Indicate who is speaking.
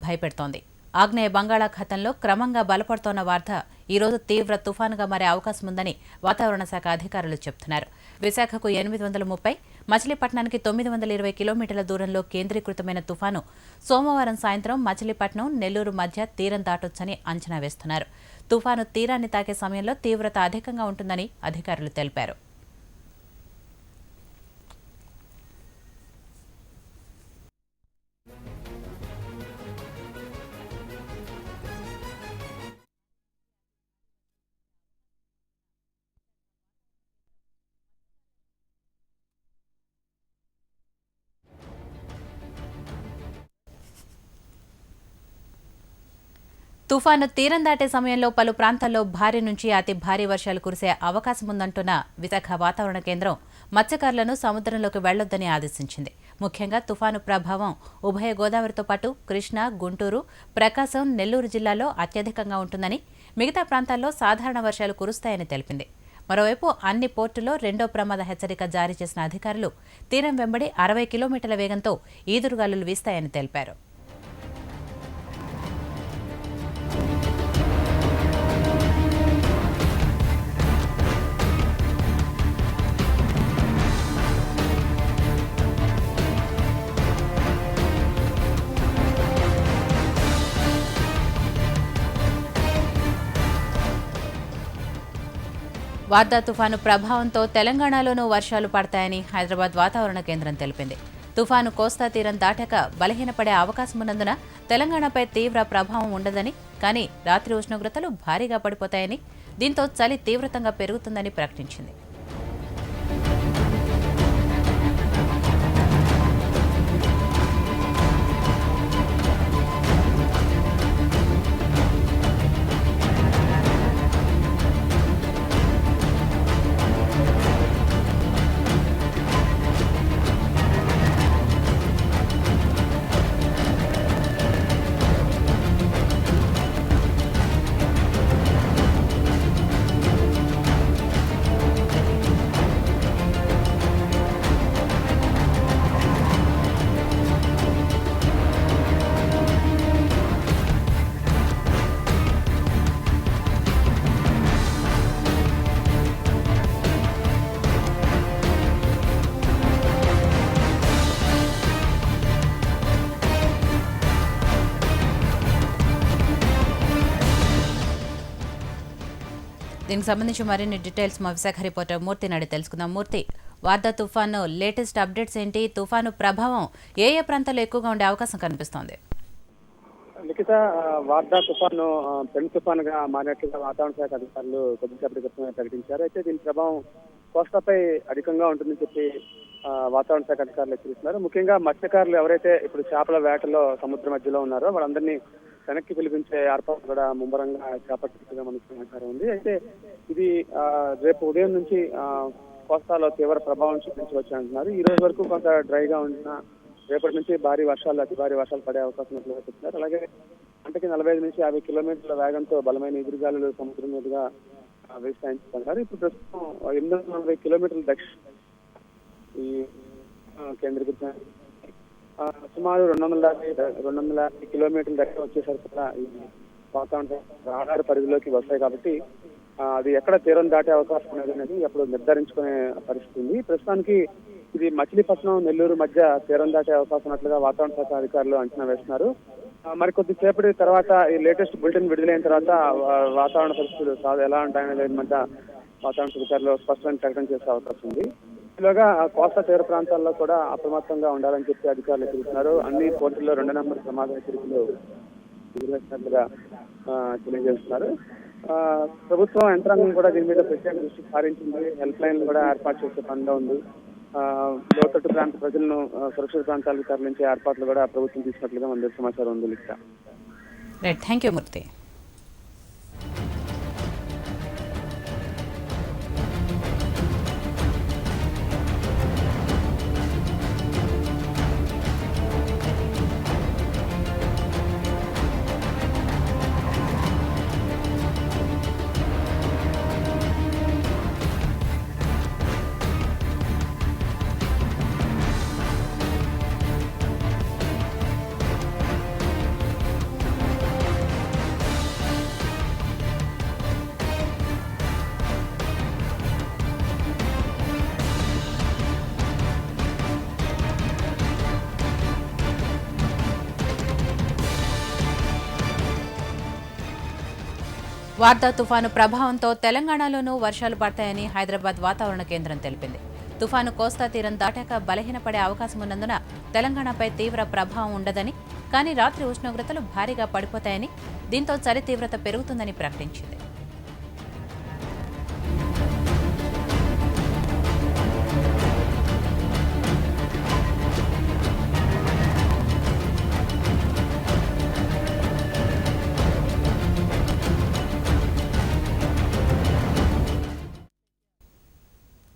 Speaker 1: భయపెడుతోంది. ఆగ్నేయ బంగాళాఖాతంలో క్రమంగా బలపడుతోన్న వార్త ఈరోజు తీవ్ర తుఫానుగా మారే అవకాశం ఉందని వాతావరణ శాఖ అధికారులు చెబుతున్నారు. విశాఖకు 830, మచిలీపట్నానికి 920 కిలోమీటర్ల దూరంలో కేంద్రీకృతమైన తుఫాను సోమవారం సాయంత్రం మచిలీపట్నం, నెల్లూరు మధ్య తీరం దాటొచ్చని అంచనా వేస్తున్నారు. తుఫాను తీరాన్ని తాకే సమయంలో తీవ్రత అధికంగా ఉంటుందని అధికారులు తెలిపారు. తుఫాను తీరం దాటే సమయంలో పలు ప్రాంతాల్లో భారీ నుంచి అతి భారీ వర్షాలు కురిసే అవకాశం ఉందంటున్న విశాఖ వాతావరణ కేంద్రం మత్స్యకారులను సముద్రంలోకి వెళ్లొద్దని ఆదేశించింది. ముఖ్యంగా తుఫాను ప్రభావం ఉభయ గోదావరితో పాటు కృష్ణా, గుంటూరు, ప్రకాశం, నెల్లూరు జిల్లాల్లో అత్యధికంగా ఉంటుందని, మిగతా ప్రాంతాల్లో సాధారణ వర్షాలు కురుస్తాయని తెలిపింది. మరోవైపు అన్ని పోర్టుల్లో రెండో ప్రమాద హెచ్చరిక జారీ చేసిన అధికారులు తీరం వెంబడి 60 కిలోమీటర్ల వేగంతో ఈదురుగాలులు వీస్తాయని తెలిపారు. వార్దా తుఫాను ప్రభావంతో తెలంగాణలోనూ వర్షాలు పడతాయని హైదరాబాద్ వాతావరణ కేంద్రం తెలిపింది. తుఫాను కోస్తా తీరం దాటాక బలహీనపడే అవకాశం ఉన్నందున తెలంగాణపై తీవ్ర ప్రభావం ఉండదని, కానీ రాత్రి ఉష్ణోగ్రతలు భారీగా పడిపోతాయని, దీంతో చలి తీవ్రతంగా పెరుగుతుందని ప్రకటించింది. దీనికి సంబంధించి మరిన్ని డీటెయిల్స్ మా విశాఖ రిపోర్టర్ మూర్తి నాడి తెలుసుకుందాం. మూర్తి, వార్దా తుఫాను లేటెస్ట్ అప్డేట్స్ ఏంటి? తుఫాను ప్రభావం ఏ ప్రాంతాల్లో ఎక్కువగా ఉండే అవకాశం కనిపిస్తోంది?
Speaker 2: లిఖిత, వార్దా తుఫాను పెను తుఫానుగా మారినట్లుగా వాతావరణ శాఖ అధికారులు కొద్దిసేపటి క్రితమే ప్రకటించారు. అయితే దీని ప్రభావం కోస్తాపై అధికంగా ఉంటుందని చెప్పి వాతావరణ శాఖ అధికారులు హెచ్చరిస్తున్నారు. ముఖ్యంగా మత్స్యకారులు ఎవరైతే ఇప్పుడు చేపల వేటలో సముద్ర మధ్యలో ఉన్నారో వాళ్ళందరినీ వెనక్కి పిలిపించే ఏర్పాటు కూడా ముమ్మరంగా చేపట్టినట్టుగా మనకు సమాచారం ఉంది. అయితే ఇది రేపు ఉదయం నుంచి కోస్తాలో తీవ్ర ప్రభావం చూపించవచ్చు అంటున్నారు. ఈ రోజు వరకు కొంత డ్రైగా ఉండిన రేపటి నుంచి భారీ వర్షాలు, అతి భారీ వర్షాలు పడే అవకాశం ఉన్నట్లుగా చెప్తున్నారు. అలాగే గంటకి 45 నుంచి 50 కిలోమీటర్ల వేగంతో బలమైన ఎదురుగాలులు సముద్రం మీదుగా వీస్తాయని ఇప్పుడు ప్రస్తుతం 840 కిలోమీటర్ల దక్షిణ ఈ కేంద్రీకృత సుమారు 250 కిలోమీటర్ల దగ్గర వచ్చేసరికి కూడా ఈ వాతావరణ రాడార్ పరిధిలోకి వస్తాయి కాబట్టి అది ఎక్కడ తీరం దాటే అవకాశం అనేది అప్పుడు నిర్ధారించుకునే పరిస్థితి ఉంది. ప్రస్తుతానికి ఇది మచిలీపట్నం, నెల్లూరు మధ్య తీరం దాటే అవకాశం ఉన్నట్లుగా వాతావరణ శాఖ అధికారులు అంచనా వేస్తున్నారు. మరి కొద్దిసేపటి తర్వాత ఈ లేటెస్ట్ బులెటిన్ విడుదలైన తర్వాత వాతావరణ పరిస్థితులు ఎలా ఉంటాయనే మధ్య వాతావరణ అధికారులు స్పష్టమైన ప్రకటన చేసే అవకాశం ఉంది. ఇలాగా కోస్తా తీర ప్రాంతాల్లో కూడా అప్రమత్తంగా ఉండాలని చెప్పి అధికారులు హెచ్చరిస్తున్నారు. అన్ని పోర్టుల్లో 2 నెంబర్ ప్రమాద హెచ్చరికలు ఎదుర్కొన్నట్లుగా తెలియజేస్తున్నారు. ప్రభుత్వం యంత్రాంగం కూడా దీని మీద ప్రత్యేక దృష్టి సారించింది. హెల్ప్ లైన్ కూడా ఏర్పాటు చేసే పనిలో ఉంది. లోతట్టు ప్రాంత ప్రజలను సురక్షిత ప్రాంతాలకు తరలించే ఏర్పాట్లు కూడా ప్రభుత్వం తీసుకున్నట్లుగా మన సమాచారం ఉంది. లిఖిత,
Speaker 1: థ్యాంక్ యూ మూర్తి. వార్దా తుఫాను ప్రభావంతో తెలంగాణలోనూ వర్షాలు పడతాయని హైదరాబాద్ వాతావరణ కేంద్రం తెలిపింది. తుఫాను కోస్తా తీరం దాటాక బలహీనపడే అవకాశం ఉన్నందున తెలంగాణపై తీవ్ర ప్రభావం ఉండదని, కానీ రాత్రి ఉష్ణోగ్రతలు భారీగా పడిపోతాయని, దీంతో చలి తీవ్రత పెరుగుతుందని ప్రకటించింది.